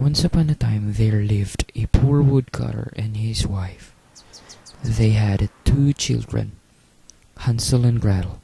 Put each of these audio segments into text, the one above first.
Once upon a time there lived a poor woodcutter and his wife. They had two children, Hansel and Gretel.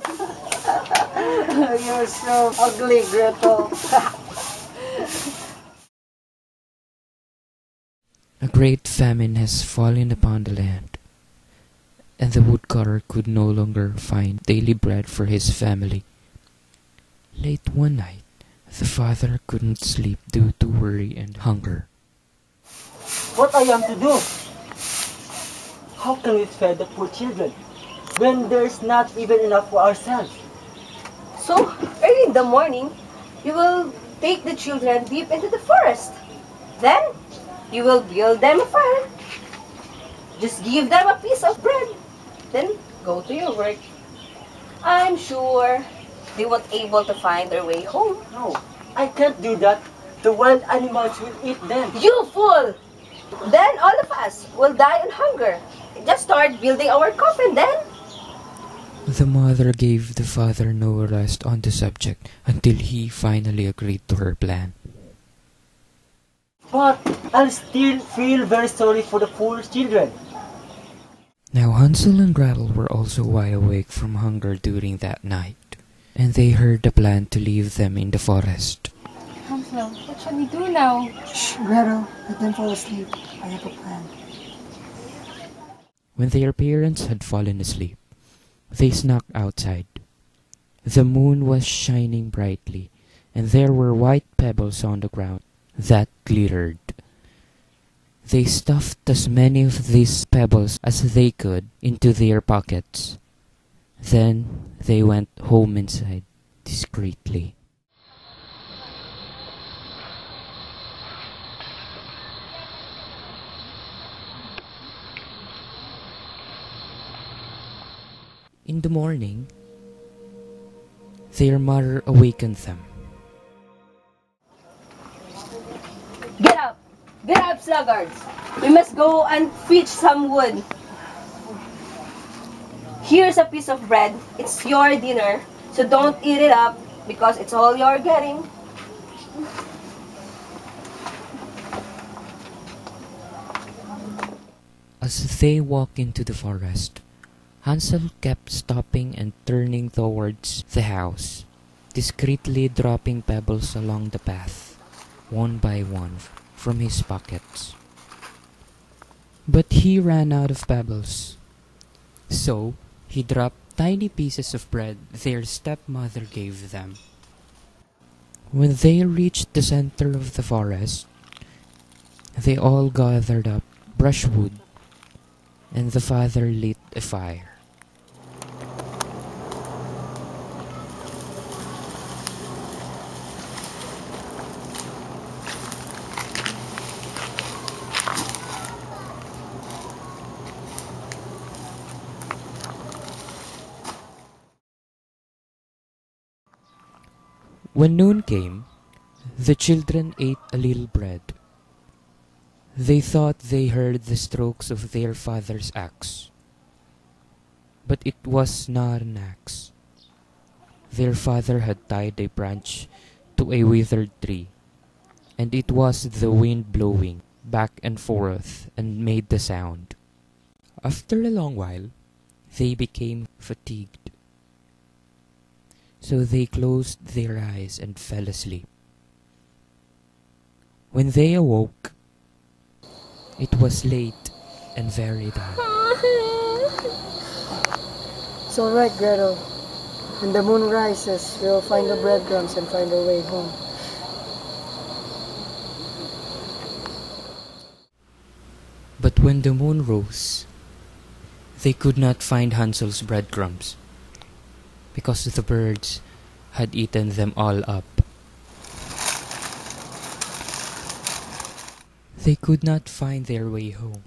You're so ugly, Gretel. A great famine has fallen upon the land, and the woodcutter could no longer find daily bread for his family. Late one night, the father couldn't sleep due to worry and hunger. What I am to do? How can we feed the poor children when there's not even enough for ourselves? So, early in the morning, you will take the children deep into the forest. Then, you will build them a fire. Just give them a piece of bread. Then, go to your work. I'm sure they won't able to find their way home. No, I can't do that. The wild animals will eat them. You fool! Then all of us will die on hunger. Just start building our coffin then. The mother gave the father no rest on the subject until he finally agreed to her plan. But I'll still feel very sorry for the poor children. Now Hansel and Gretel were also wide awake from hunger during that night, and they heard the plan to leave them in the forest. Hansel, what shall we do now? Shh, Gretel, let them fall asleep. I have a plan. When their parents had fallen asleep, they snuck outside. The moon was shining brightly, and there were white pebbles on the ground that glittered. They stuffed as many of these pebbles as they could into their pockets. Then they went home inside discreetly. In the morning, their mother awakened them. Get up, sluggards. We must go and fetch some wood. Here's a piece of bread. It's your dinner, so don't eat it up because it's all you're getting. As they walked into the forest, Hansel kept stopping and turning towards the house, discreetly dropping pebbles along the path, one by one, from his pockets. But he ran out of pebbles, so he dropped tiny pieces of bread their stepmother gave them. When they reached the center of the forest, they all gathered up brushwood, and the father lit a fire. When noon came, the children ate a little bread. They thought they heard the strokes of their father's axe, but it was not an axe. Their father had tied a branch to a withered tree, and it was the wind blowing back and forth and made the sound. After a long while, they became fatigued, so they closed their eyes and fell asleep. When they awoke, it was late and very dark. It's alright, Gretel. When the moon rises, we'll find the breadcrumbs and find our way home. But when the moon rose, they could not find Hansel's breadcrumbs, because the birds had eaten them all up. They could not find their way home.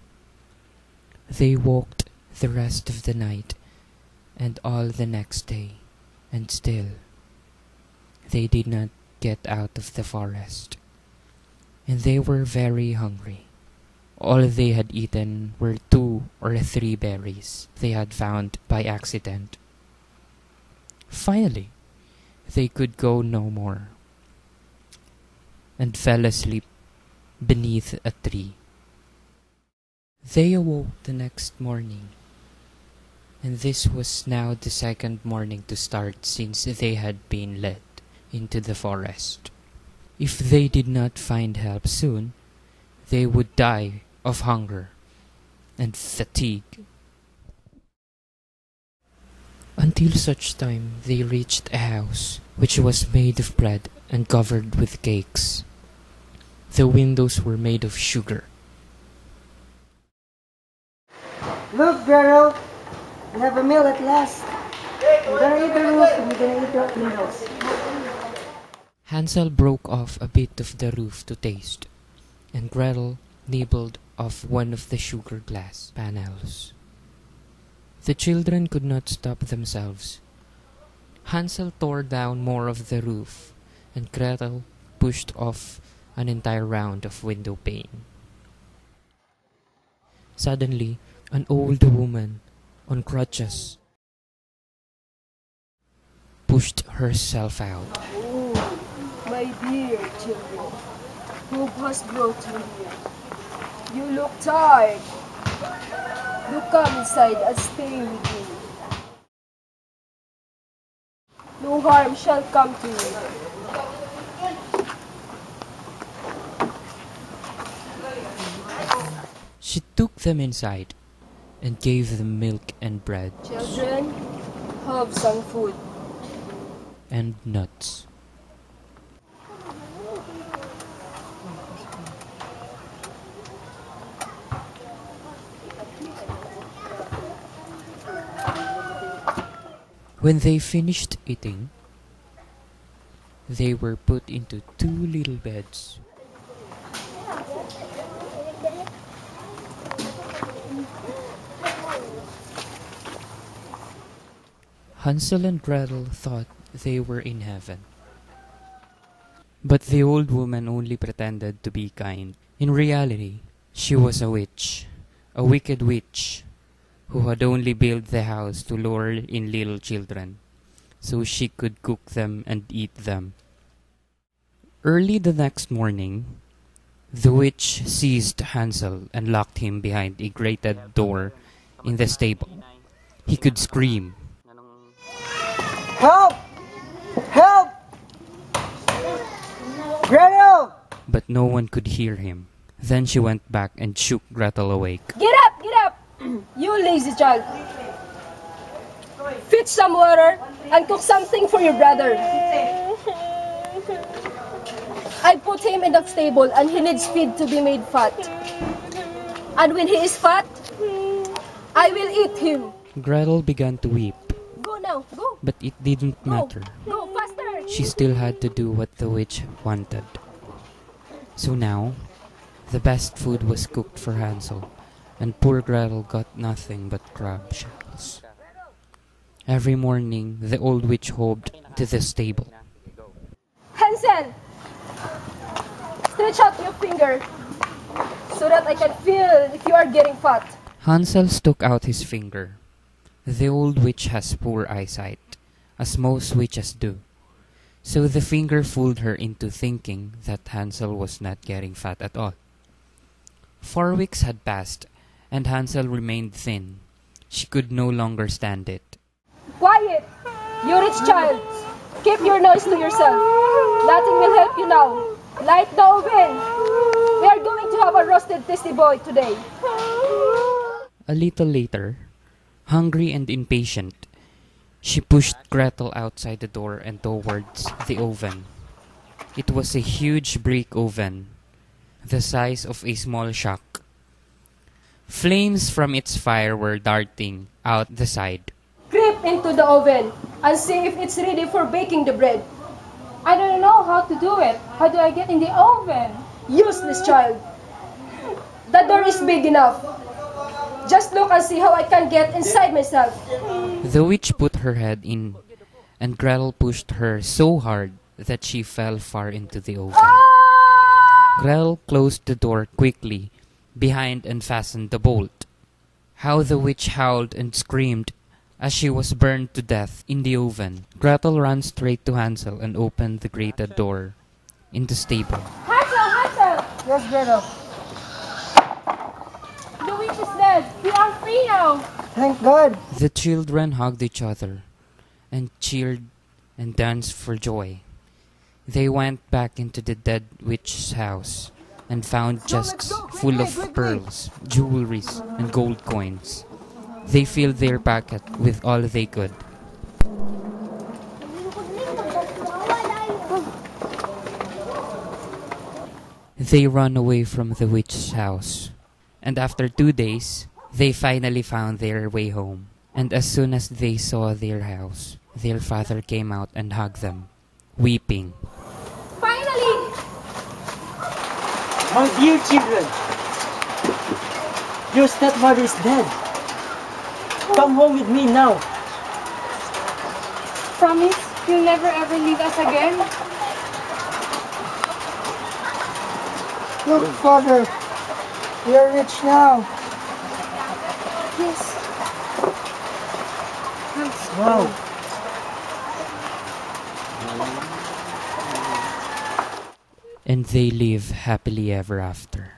They walked the rest of the night and all the next day, and still they did not get out of the forest. And they were very hungry. All they had eaten were 2 or 3 berries they had found by accident. Finally, they could go no more. and fell asleep beneath a tree. They awoke the next morning, and this was now the second morning to start since they had been led into the forest. If they did not find help soon, they would die of hunger and fatigue. Until such time they reached a house which was made of bread and covered with cakes. The windows were made of sugar. Look, Gretel, we have a meal at last. We're gonna eat the roof and we're gonna eat the windows. Hansel broke off a bit of the roof to taste, and Gretel nibbled off one of the sugar glass panels. The children could not stop themselves. Hansel tore down more of the roof, and Gretel pushed off an entire round of window pane. Suddenly, an old woman on crutches pushed herself out. Oh, my dear children, who has brought you here? You look tired. Do come inside and stay with me. No harm shall come to you. She took them inside and gave them milk and bread Children, have some food. and nuts. When they finished eating, they were put into 2 little beds. Hansel and Gretel thought they were in heaven. But the old woman only pretended to be kind. In reality, she was a witch, a wicked witch, who had only built the house to lure in little children, so she could cook them and eat them. Early the next morning, the witch seized Hansel and locked him behind a grated door in the stable. He could scream, Help! Help! Gretel! but no one could hear him. Then she went back and shook Gretel awake. Get up! Get up! You lazy child. Fetch some water and cook something for your brother. I put him in the stable and he needs feed to be made fat. And when he is fat, I will eat him. Gretel began to weep, Go now, go. but it didn't Go, matter. go faster. She still had to do what the witch wanted. So now, the best food was cooked for Hansel, and poor Gretel got nothing but crab shells. Every morning, the old witch hobbled to the stable. Hansel, stretch out your finger so that I can feel if you are getting fat. Hansel stuck out his finger. The old witch has poor eyesight, as most witches do. So the finger fooled her into thinking that Hansel was not getting fat at all. 4 weeks had passed, and Hansel remained thin. She could no longer stand it. Quiet, you rich child. Keep your noise to yourself. Nothing will help you now. Light the oven. We are going to have a roasted tasty boy today. A little later, hungry and impatient, she pushed Gretel outside the door and towards the oven. It was a huge brick oven, the size of a small shack. Flames from its fire were darting out the side. Creep into the oven and see if it's ready for baking the bread. I don't know how to do it. How do I get in the oven? Useless child. The door is big enough. Just look and see how I can get inside myself. The witch put her head in, and Gretel pushed her so hard that she fell far into the oven. Gretel closed the door quickly behind and fastened the bolt. How the witch howled and screamed as she was burned to death in the oven. Gretel ran straight to Hansel and opened the grated door. in the stable. Hansel, Hansel! Yes, Gretel. The witch is dead. We are free now. Thank God. The children hugged each other and cheered and danced for joy. They went back into the dead witch's house and found chests full of pearls, jewelries, and gold coins. They filled their pocket with all they could. They ran away from the witch's house, and after 2 days, they finally found their way home. And as soon as they saw their house, their father came out and hugged them, weeping. Finally! My dear children, your stepmother is dead. Come home with me now. Promise you'll never ever leave us again? Look, Father. We are rich now. Yes. Wow. And they live happily ever after.